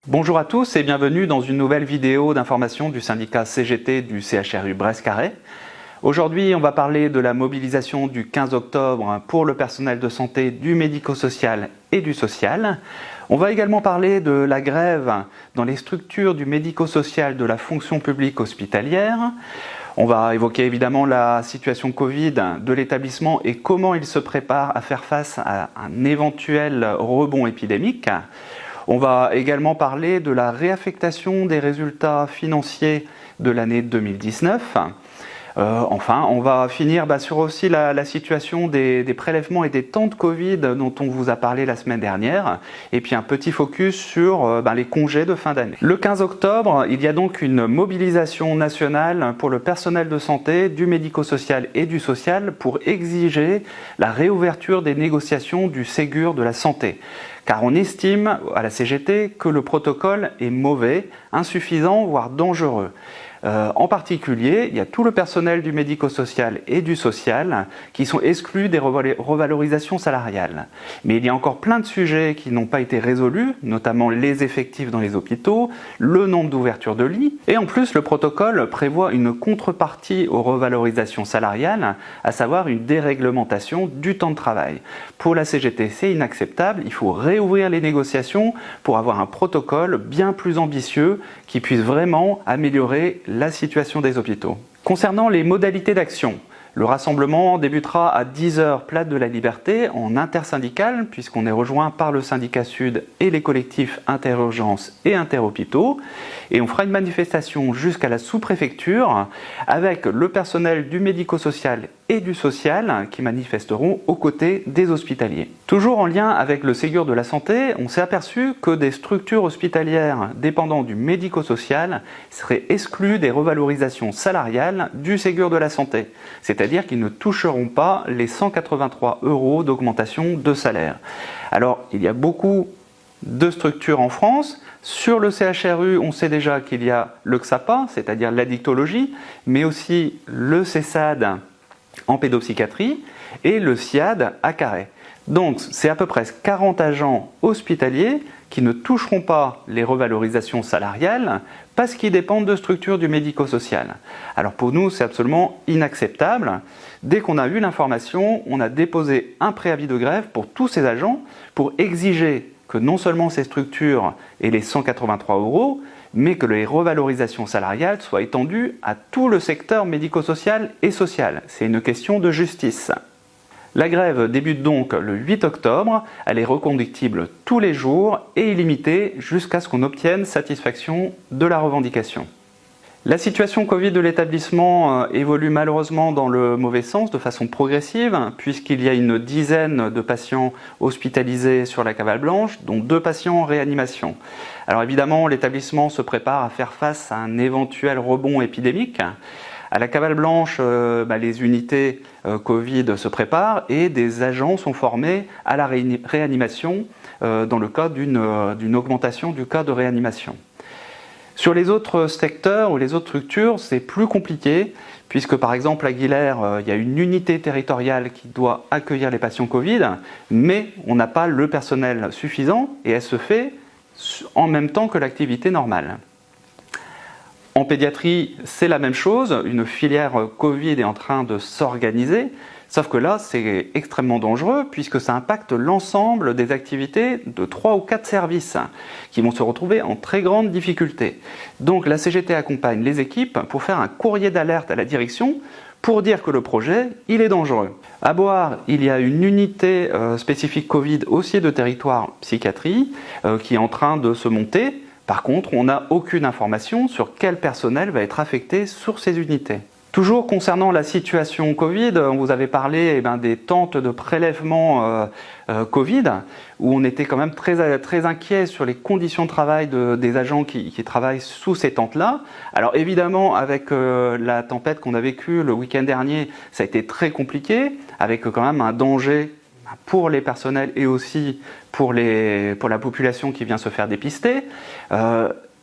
Bonjour à tous et bienvenue dans une nouvelle vidéo d'information du syndicat CGT du CHRU Brest-Carré. Aujourd'hui, on va parler de la mobilisation du 15 octobre pour le personnel de santé du médico-social et du social. On va également parler de la grève dans les structures du médico-social de la fonction publique hospitalière. On va évoquer évidemment la situation Covid de l'établissement et comment il se prépare à faire face à un éventuel rebond épidémique. On va également parler de la réaffectation des résultats financiers de l'année 2019. Enfin, on va finir sur aussi la situation des prélèvements et des temps de Covid dont on vous a parlé la semaine dernière. Et puis un petit focus sur les congés de fin d'année. Le 15 octobre, il y a donc une mobilisation nationale pour le personnel de santé, du médico-social et du social pour exiger la réouverture des négociations du Ségur de la santé. Car on estime à la CGT que le protocole est mauvais, insuffisant, voire dangereux. En particulier, il y a tout le personnel du médico-social et du social qui sont exclus des revalorisations salariales. Mais il y a encore plein de sujets qui n'ont pas été résolus, notamment les effectifs dans les hôpitaux, le nombre d'ouvertures de lits. Et en plus, le protocole prévoit une contrepartie aux revalorisations salariales, à savoir une déréglementation du temps de travail. Pour la CGT, c'est inacceptable. Il faut réouvrir les négociations pour avoir un protocole bien plus ambitieux qui puisse vraiment améliorer la situation des hôpitaux. Concernant les modalités d'action, le rassemblement débutera à 10h place de la Liberté en intersyndical puisqu'on est rejoint par le syndicat Sud et les collectifs Interurgence et Interhôpitaux. Et on fera une manifestation jusqu'à la sous-préfecture avec le personnel du médico-social et du social qui manifesteront aux côtés des hospitaliers. Toujours en lien avec le Ségur de la santé, on s'est aperçu que des structures hospitalières dépendant du médico-social seraient exclues des revalorisations salariales du Ségur de la santé. C'est-à-dire qu'ils ne toucheront pas les 183 € d'augmentation de salaire. Alors, il y a beaucoup de structures en France. Sur le CHRU, on sait déjà qu'il y a le XAPA, c'est-à-dire l'addictologie, mais aussi le CESAD en pédopsychiatrie et le SIAD à Carhaix. Donc, c'est à peu près 40 agents hospitaliers qui ne toucheront pas les revalorisations salariales parce qu'ils dépendent de structures du médico-social. Alors pour nous, c'est absolument inacceptable. Dès qu'on a eu l'information, on a déposé un préavis de grève pour tous ces agents pour exiger que non seulement ces structures aient les 183 €, mais que les revalorisations salariales soient étendues à tout le secteur médico-social et social. C'est une question de justice. La grève débute donc le 8 octobre, elle est reconductible tous les jours et illimitée jusqu'à ce qu'on obtienne satisfaction de la revendication. La situation Covid de l'établissement évolue malheureusement dans le mauvais sens de façon progressive puisqu'il y a une dizaine de patients hospitalisés sur la Cavale Blanche, dont 2 patients en réanimation. Alors évidemment, l'établissement se prépare à faire face à un éventuel rebond épidémique. À la Cavale Blanche, les unités Covid se préparent et des agents sont formés à la réanimation dans le cas d'une augmentation du cas de réanimation. Sur les autres secteurs ou les autres structures, c'est plus compliqué, puisque par exemple à Guilherme, il y a une unité territoriale qui doit accueillir les patients Covid, mais on n'a pas le personnel suffisant et elle se fait en même temps que l'activité normale. En pédiatrie, c'est la même chose, une filière Covid est en train de s'organiser, sauf que là, c'est extrêmement dangereux puisque ça impacte l'ensemble des activités de 3 ou 4 services qui vont se retrouver en très grande difficulté. Donc la CGT accompagne les équipes pour faire un courrier d'alerte à la direction pour dire que le projet, il est dangereux. À Boire, il y a une unité spécifique Covid aussi de territoire psychiatrie qui est en train de se monter. Par contre, on n'a aucune information sur quel personnel va être affecté sur ces unités. Toujours concernant la situation Covid, on vous avait parlé des tentes de prélèvement Covid, où on était quand même très inquiet sur les conditions de travail des agents qui travaillent sous ces tentes-là. Alors évidemment, avec la tempête qu'on a vécue le week-end dernier, ça a été très compliqué, avec quand même un danger pour les personnels et aussi pour la population qui vient se faire dépister.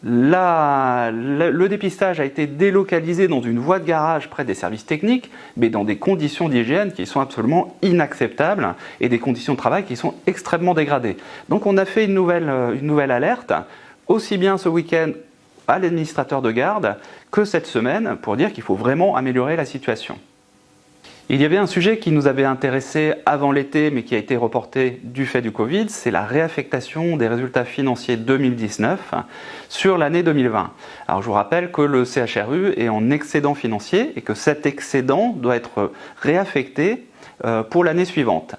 Le dépistage a été délocalisé dans une voie de garage près des services techniques, mais dans des conditions d'hygiène qui sont absolument inacceptables et des conditions de travail qui sont extrêmement dégradées. Donc on a fait une nouvelle alerte, aussi bien ce week-end à l'administrateur de garde que cette semaine, pour dire qu'il faut vraiment améliorer la situation. Il y avait un sujet qui nous avait intéressé avant l'été, mais qui a été reporté du fait du Covid, c'est la réaffectation des résultats financiers 2019 sur l'année 2020. Alors je vous rappelle que le CHRU est en excédent financier et que cet excédent doit être réaffecté pour l'année suivante.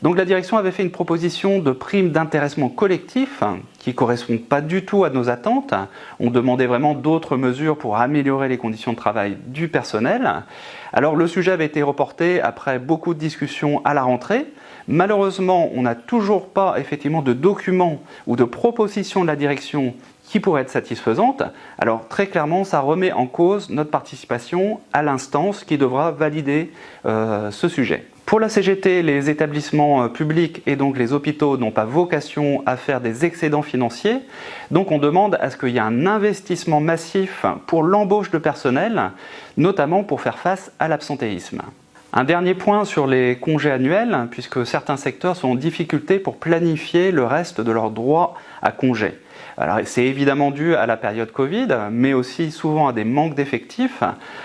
Donc la direction avait fait une proposition de prime d'intéressement collectif qui ne correspond pas du tout à nos attentes. On demandait vraiment d'autres mesures pour améliorer les conditions de travail du personnel. Alors le sujet avait été reporté après beaucoup de discussions à la rentrée. Malheureusement, on n'a toujours pas effectivement de documents ou de propositions de la direction qui pourraient être satisfaisantes. Alors très clairement, ça remet en cause notre participation à l'instance qui devra valider ce sujet. Pour la CGT, les établissements publics et donc les hôpitaux n'ont pas vocation à faire des excédents financiers. Donc on demande à ce qu'il y ait un investissement massif pour l'embauche de personnel, notamment pour faire face à l'absentéisme. Un dernier point sur les congés annuels, puisque certains secteurs sont en difficulté pour planifier le reste de leurs droits à congés. Alors c'est évidemment dû à la période Covid, mais aussi souvent à des manques d'effectifs.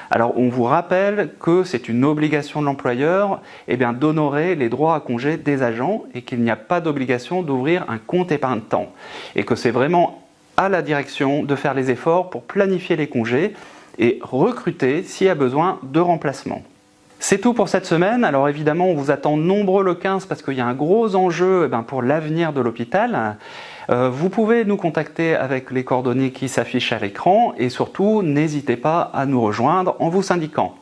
Alors on vous rappelle que c'est une obligation de l'employeur d'honorer les droits à congé des agents et qu'il n'y a pas d'obligation d'ouvrir un compte épargne-temps. Et que c'est vraiment à la direction de faire les efforts pour planifier les congés et recruter s'il y a besoin de remplacement. C'est tout pour cette semaine. Alors évidemment, on vous attend nombreux le 15 parce qu'il y a un gros enjeu pour l'avenir de l'hôpital. Vous pouvez nous contacter avec les coordonnées qui s'affichent à l'écran et surtout, n'hésitez pas à nous rejoindre en vous syndiquant.